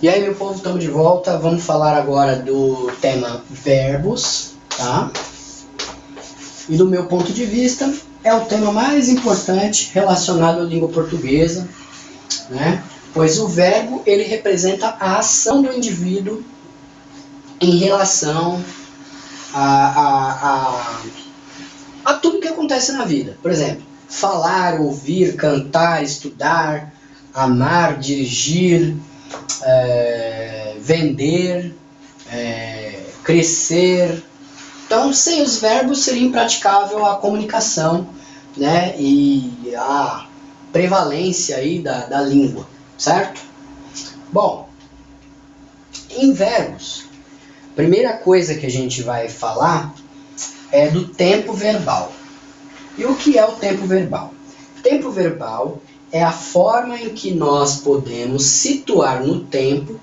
E aí, meu povo, estamos de volta. Vamos falar agora do tema verbos, tá? E do meu ponto de vista, é o tema mais importante relacionado à língua portuguesa, né? Pois o verbo, ele representa a ação do indivíduo em relação a tudo que acontece na vida. Por exemplo, falar, ouvir, cantar, estudar, amar, dirigir, vender, crescer. Então, sem os verbos seria impraticável a comunicação, né, e a prevalência aí da língua, certo? Bom, em verbos, a primeira coisa que a gente vai falar é do tempo verbal. E o que é o tempo verbal? Tempo verbal é a forma em que nós podemos situar no tempo,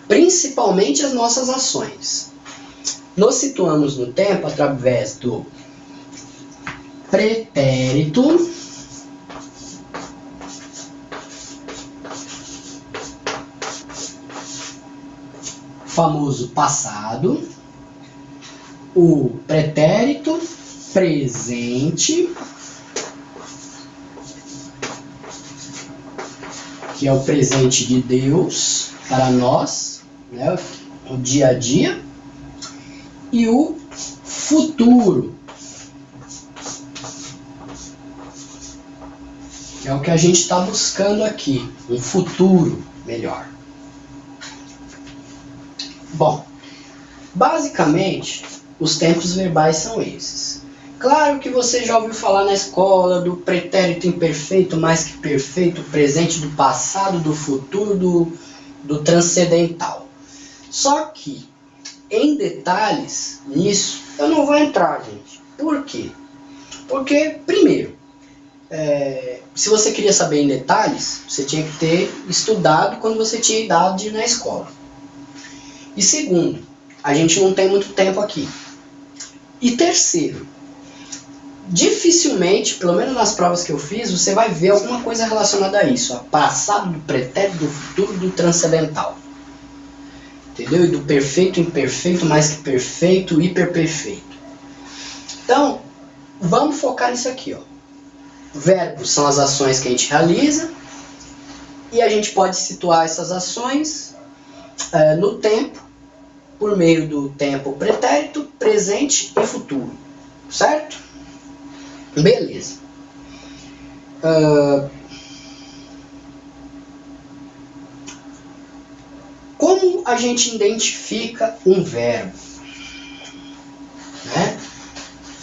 principalmente as nossas ações. Nos situamos no tempo através do pretérito, famoso passado, o pretérito presente, que é o presente de Deus para nós, né, o dia a dia, e o futuro, que é o que a gente está buscando aqui, um futuro melhor. Bom, basicamente, os tempos verbais são esses. Claro que você já ouviu falar na escola do pretérito imperfeito, mais que perfeito, presente, do passado, do futuro, do transcendental. Só que, em detalhes nisso, eu não vou entrar, gente. Por quê? Porque, primeiro, se você queria saber em detalhes, você tinha que ter estudado quando você tinha idade na escola. E segundo, a gente não tem muito tempo aqui. E terceiro, dificilmente, pelo menos nas provas que eu fiz, você vai ver alguma coisa relacionada a isso. A passado, do pretérito, do futuro, do transcendental. Entendeu? E do perfeito, imperfeito, mais que perfeito, hiperperfeito. Então, vamos focar nisso aqui, ó. Verbos são as ações que a gente realiza. E a gente pode situar essas ações no tempo, por meio do tempo pretérito, presente e futuro. Certo? Beleza. Como a gente identifica um verbo? Né?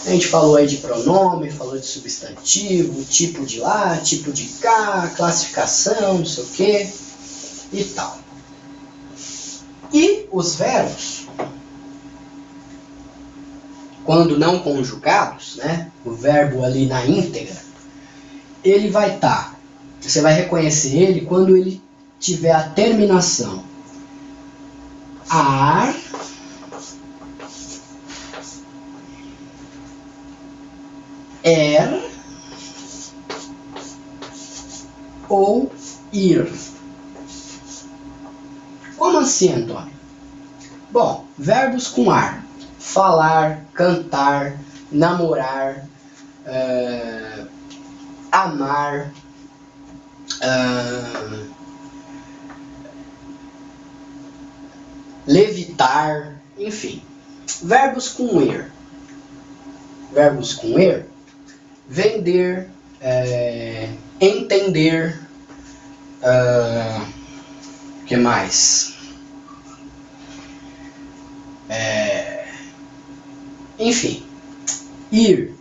A gente falou aí de pronome, falou de substantivo, tipo de lá, tipo de cá, classificação, não sei o que e tal. E os verbos, quando não conjugados, né, o verbo ali na íntegra, ele vai estar, você vai reconhecer ele quando ele tiver a terminação ar, ou ir. Como assim, Antônio? Bom, verbos com ar: falar, cantar, namorar, amar, levitar, enfim. Verbos com er. Verbos com er: vender, entender, que mais? Enfim, ir,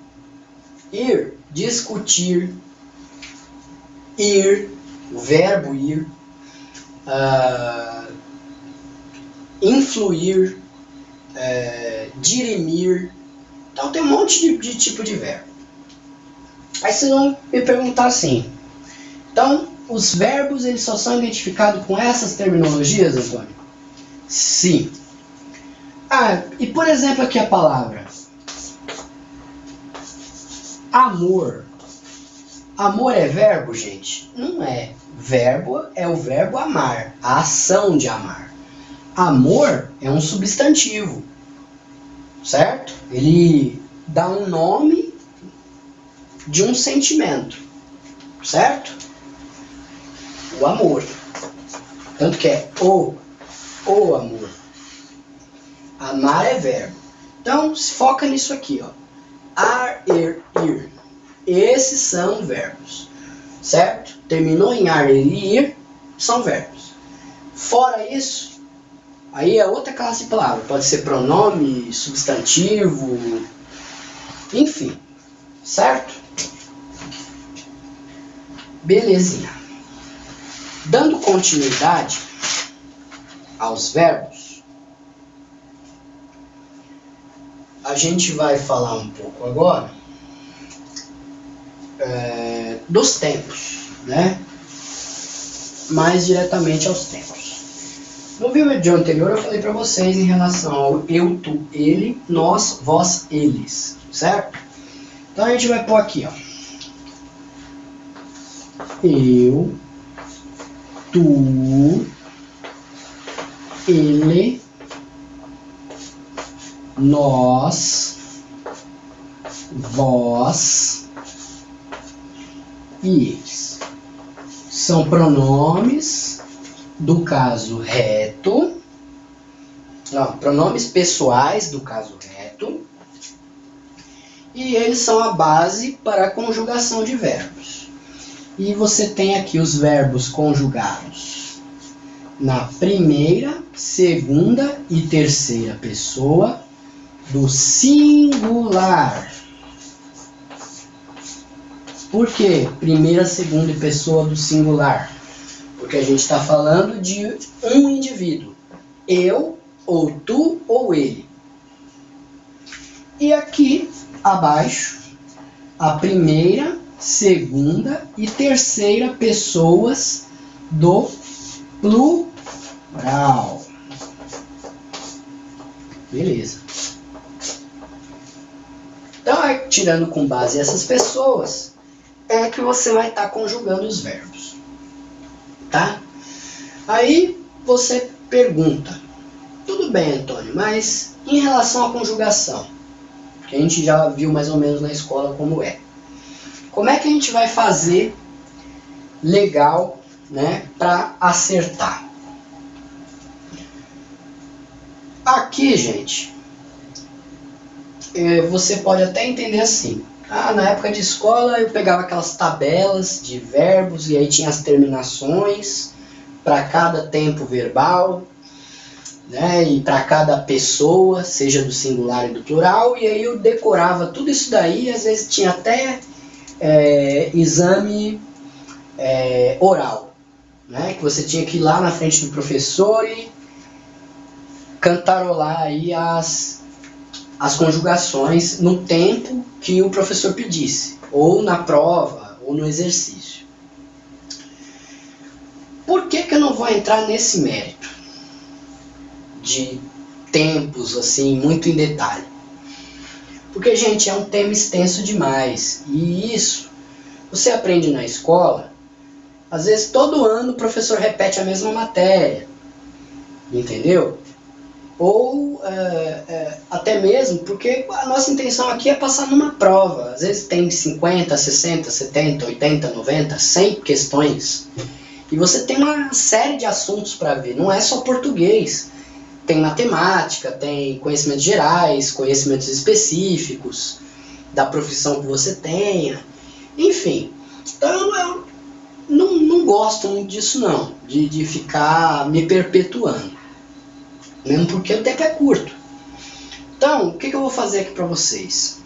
discutir, ir, o verbo ir, influir, dirimir. Então tem um monte de tipo de verbo. Aí vocês vão me perguntar assim: então os verbos eles só são identificados com essas terminologias, Antônio? Sim. E por exemplo aqui a palavra amor. Amor é verbo, gente? Não é. Verbo é o verbo amar, a ação de amar. Amor é um substantivo, certo? Ele dá um nome de um sentimento, certo? O amor. Tanto que é o amor. Amar é verbo. Então, se foca nisso aqui, ó. Ar, ir. Esses são verbos, certo? Terminou em ar, e ir, são verbos. Fora isso, aí é outra classe de palavra. Pode ser pronome, substantivo, enfim, certo? Belezinha. Dando continuidade aos verbos, a gente vai falar um pouco agora dos tempos, né? Mais diretamente aos tempos. No vídeo anterior eu falei para vocês em relação ao eu, tu, ele, nós, vós, eles, certo? Então a gente vai pôr aqui, ó. Eu, tu, ele, nós, vós e eles. São pronomes do caso reto, pronomes pessoais do caso reto, e eles são a base para a conjugação de verbos. E você tem aqui os verbos conjugados na primeira, segunda e terceira pessoa do singular. Por que primeira, segunda e pessoa do singular? Porque a gente está falando de um indivíduo. Eu, ou tu, ou ele. E aqui abaixo, a primeira, segunda e terceira pessoas do plural. Beleza. Então, tirando com base essas pessoas, é que você vai estar conjugando os verbos. Tá? Aí você pergunta, tudo bem, Antônio, mas em relação à conjugação, que a gente já viu mais ou menos na escola como é. Como é que a gente vai fazer legal, né, para acertar? Aqui, gente, você pode até entender assim. Na época de escola eu pegava aquelas tabelas de verbos e aí tinha as terminações para cada tempo verbal, né, e para cada pessoa, seja do singular e do plural, e aí eu decorava tudo isso daí, às vezes tinha até exame oral, né, que você tinha que ir lá na frente do professor e cantarolar aí as conjugações no tempo que o professor pedisse, ou na prova, ou no exercício. Por que eu não vou entrar nesse mérito de tempos, assim, muito em detalhe? Porque, gente, é um tema extenso demais, e isso você aprende na escola. Às vezes, todo ano o professor repete a mesma matéria, entendeu? Ou até mesmo porque a nossa intenção aqui é passar numa prova. Às vezes tem 50, 60, 70, 80, 90, 100 questões. E você tem uma série de assuntos para ver. Não é só português. Tem matemática, tem conhecimentos gerais, conhecimentos específicos da profissão que você tenha. Enfim, então eu não gosto muito disso não, de ficar me perpetuando. Mesmo porque o tempo é curto. Então, o que eu vou fazer aqui para vocês?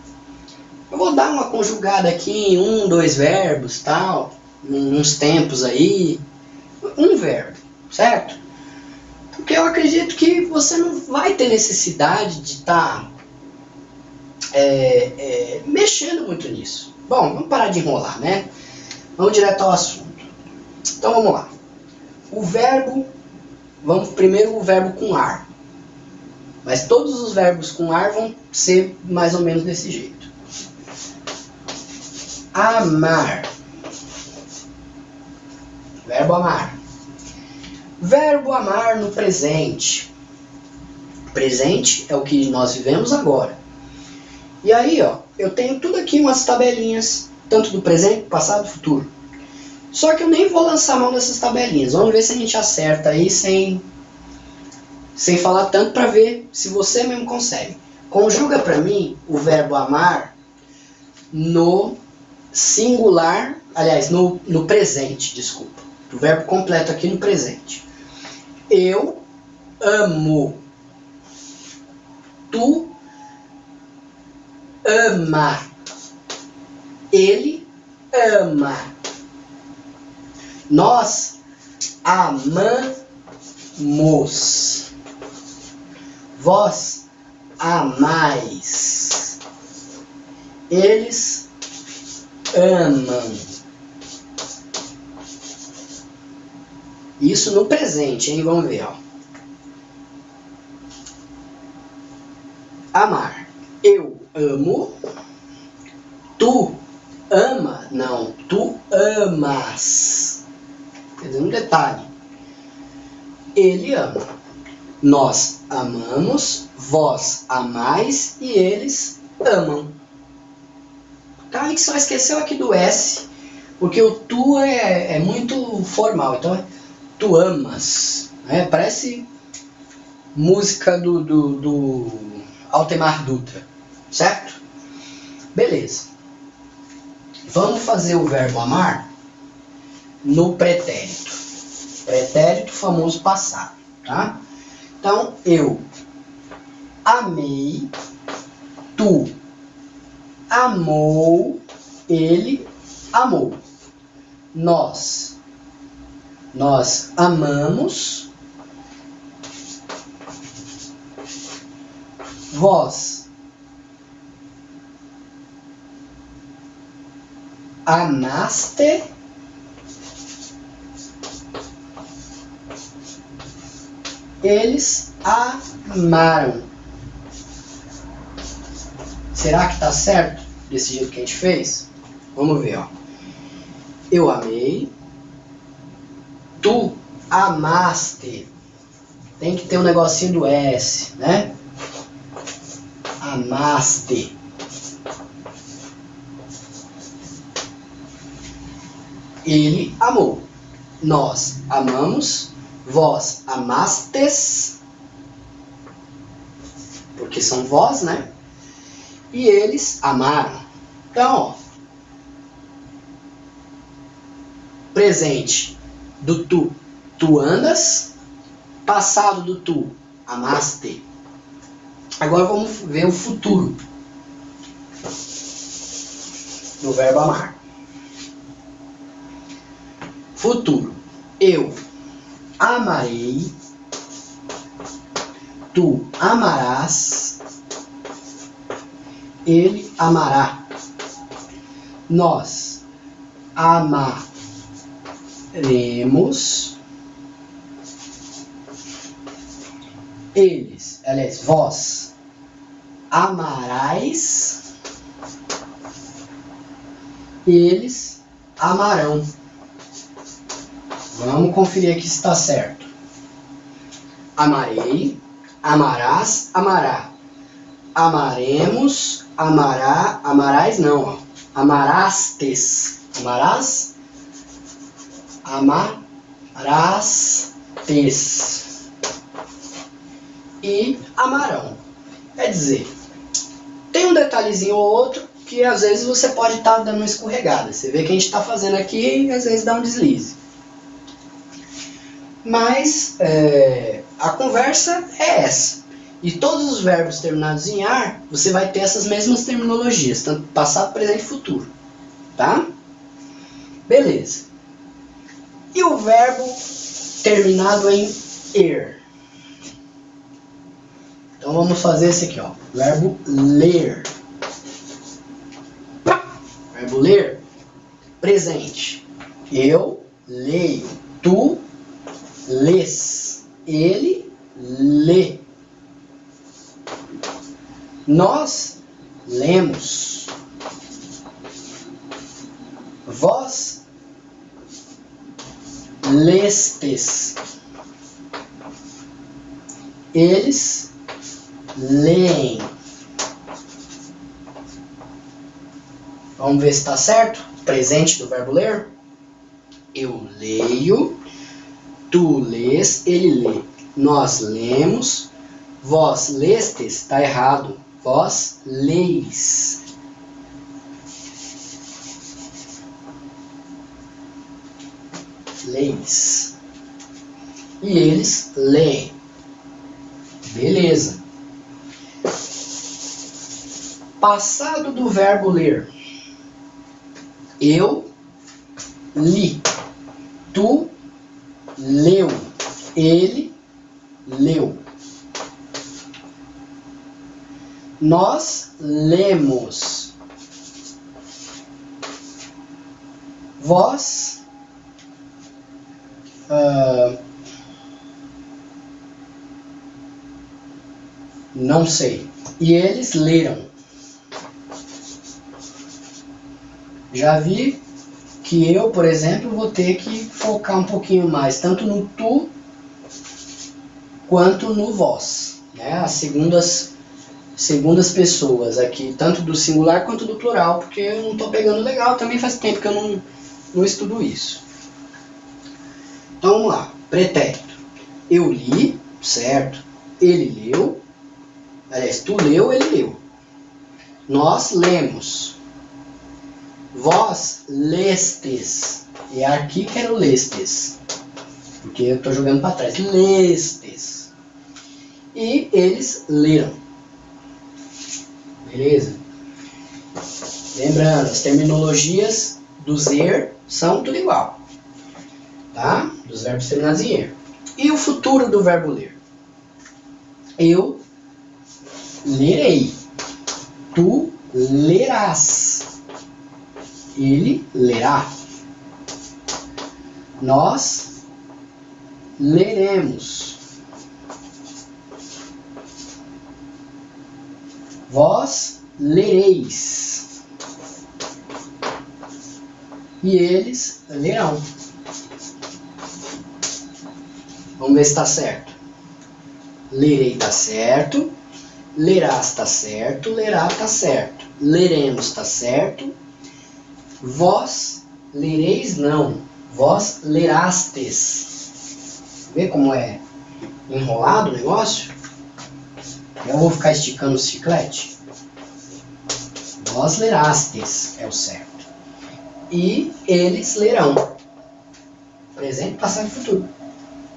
Eu vou dar uma conjugada aqui em 2 verbos, tal, uns tempos aí, um verbo, certo? Porque eu acredito que você não vai ter necessidade de estar mexendo muito nisso. Bom, vamos parar de enrolar, né? Vamos direto ao assunto. Então vamos lá. O verbo, vamos primeiro o verbo com ar. Mas todos os verbos com ar vão ser mais ou menos desse jeito. Amar. Verbo amar. Verbo amar no presente. Presente é o que nós vivemos agora. E aí, ó, eu tenho tudo aqui, umas tabelinhas, tanto do presente, passado e futuro. Só que eu nem vou lançar mão dessas tabelinhas. Vamos ver se a gente acerta aí sem falar tanto, para ver se você mesmo consegue. Conjuga para mim o verbo amar no singular, aliás, no presente, desculpa. O verbo completo aqui no presente. Eu amo. Tu ama. Ele ama. Nós amamos. Vós amais. Eles amam. Isso no presente, hein? Vamos ver, ó. Amar. Eu amo. Tu ama. Não, tu amas. Quer dizer, um detalhe. Ele ama. Nós amamos. Vós amais. E eles amam. Tá, a gente só esqueceu aqui do S. Porque o tu é muito formal. Então é tu amas. Parece música do Altemar Dutra. Certo? Beleza. Vamos fazer o verbo amar no pretérito. Pretérito famoso passado. Tá? Então, eu amei. Tu amou. Ele amou. Nós amamos. Vós amaste. Eles amaram. Será que está certo desse jeito que a gente fez? Vamos ver, ó. Eu amei. Tu amaste. Tem que ter um negocinho do S, né? Amaste. Ele amou. Nós amamos. Vós amastes. Porque são vós, né? E eles amaram. Então, ó. Presente do tu. Tu andas. Passado do tu. Amaste. Agora vamos ver o futuro no verbo amar. Futuro. Eu amarei. Tu amarás. Ele amará. Nós amaremos. Eles, aliás, vós amarais. Eles amarão. Vamos conferir aqui se está certo. Amarei, amarás, amará. Amaremos, amará, amarais não, ó. Amarastes. Amarás, amarastes. E amarão. Quer dizer, tem um detalhezinho ou outro que às vezes você pode estar dando uma escorregada. Você vê que a gente está fazendo aqui e às vezes dá um deslize. Mas a conversa é essa. E todos os verbos terminados em ar, você vai ter essas mesmas terminologias, tanto passado, presente e futuro. Tá? Beleza. E o verbo terminado em er? Então vamos fazer esse aqui, ó. Verbo ler. Verbo ler. Presente. Eu leio. Tu lês. Ele lê. Nós lemos. Vós lestes. Eles leem. Vamos ver se está certo? Presente do verbo ler. Eu leio. Tu lês, ele lê. Nós lemos. Vós lestes, está errado. Vós leis. Leis. E eles leem. Beleza. Passado do verbo ler. Eu li. Tu leu. Ele leu. Nós lemos. Vós não sei. E eles leram. Já vi que eu, por exemplo, vou ter que focar um pouquinho mais, tanto no tu quanto no vós, né? As segundas pessoas aqui, tanto do singular quanto do plural, porque eu não estou pegando legal, também faz tempo que eu não estudo isso. Então vamos lá, pretérito. Eu li, certo? Ele leu. Aliás, tu leu, ele leu. Nós lemos. Vós lestes. É aqui que era o lestes. Porque eu estou jogando para trás. Lestes. E eles leram. Beleza? Lembrando, as terminologias do zer são tudo igual. Tá? Dos verbos terminados em er. E o futuro do verbo ler? Eu lerei. Tu lerás. Ele lerá. Nós leremos. Vós lereis. E eles lerão. Vamos ver se está certo. Lerei está certo. Lerás está certo. Lerá está certo. Leremos está certo. Vós lereis não. Vós lerastes. Vê como é enrolado o negócio? Eu vou ficar esticando o chiclete. Vós lerastes é o certo. E eles lerão. Presente, passado e futuro.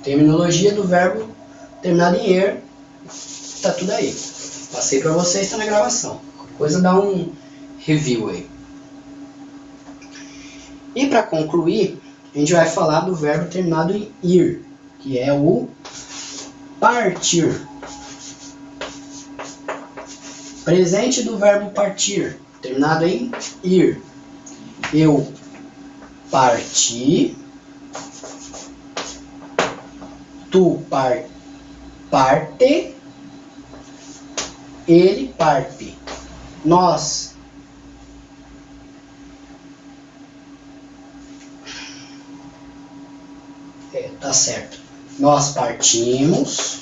Terminologia do verbo terminado em er. Tá tudo aí. Passei para vocês, está na gravação. Qualquer coisa dá um review aí. E para concluir, a gente vai falar do verbo terminado em ir, que é o partir. Presente do verbo partir, terminado em ir. Eu parti. Tu parte. Ele parte. Nós tá certo. Nós partimos.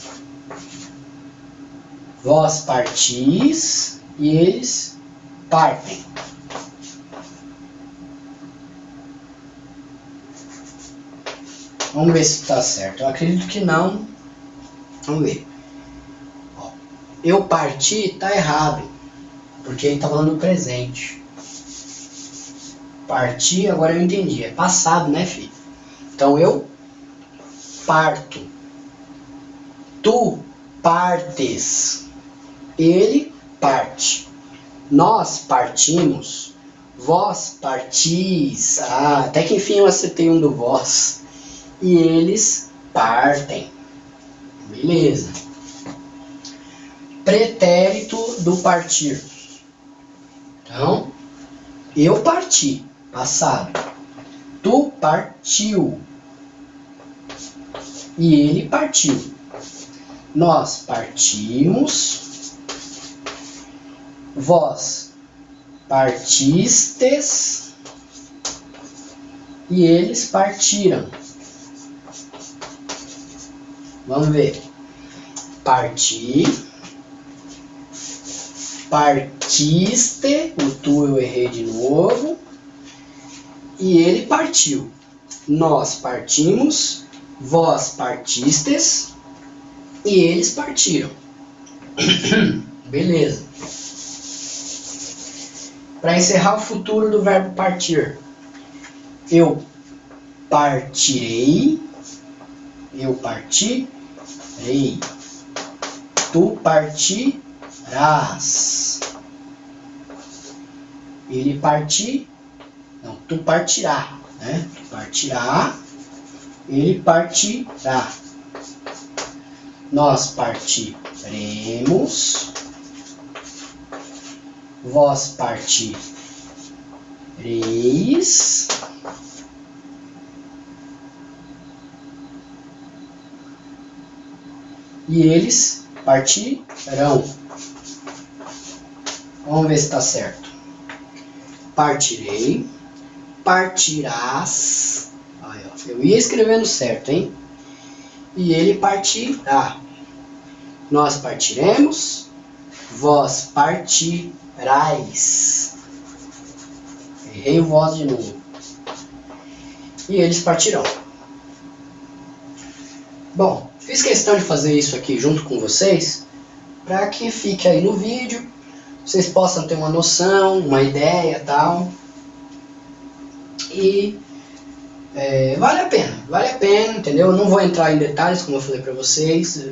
Vós partis. E eles partem. Vamos ver se está certo. Eu acredito que não. Vamos ver. Eu parti está errado. Porque ele está falando do presente. Parti, agora eu entendi. É passado, né, filho? Então eu parto. Tu partes. Ele parte. Nós partimos. Vós partis. Ah, até que enfim eu acertei um do vós. E eles partem. Beleza. Pretérito do partir. Então, eu parti. Passado. Tu partiu. E ele partiu. Nós partimos. Vós partistes. E eles partiram. Vamos ver. Partir. Partiste. O tu eu errei de novo. E ele partiu. Nós partimos. Vós partistes. E eles partiram. Beleza. Para encerrar o futuro do verbo partir. Eu partirei. Eu partirei. Tu partirás. Ele partir. Não, tu partirá. Né? Tu partirá. Ele partirá. Nós partiremos. Vós partireis. E eles partirão. Vamos ver se está certo. Partirei. Partirás. Aí, ó. Eu ia escrevendo certo, hein? E ele partirá. Nós partiremos. Vós partirás. Errei o vós de novo. E eles partirão. Bom, fiz questão de fazer isso aqui junto com vocês, para que fique aí no vídeo, vocês possam ter uma noção, uma ideia e tal. E vale a pena, entendeu? Eu não vou entrar em detalhes, como eu falei para vocês.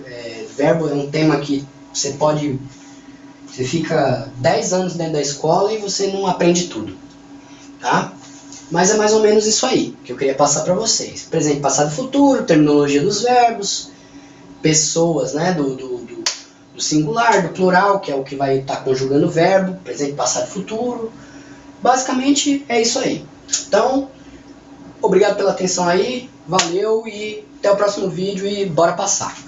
Verbo é um tema que você fica 10 anos dentro da escola e você não aprende tudo, tá? Mas é mais ou menos isso aí que eu queria passar para vocês. Presente, passado e futuro, terminologia dos verbos, pessoas, né, do singular, do plural, que é o que vai estar conjugando o verbo, presente, passado e futuro. Basicamente é isso aí. Então, obrigado pela atenção aí, valeu e até o próximo vídeo e bora passar.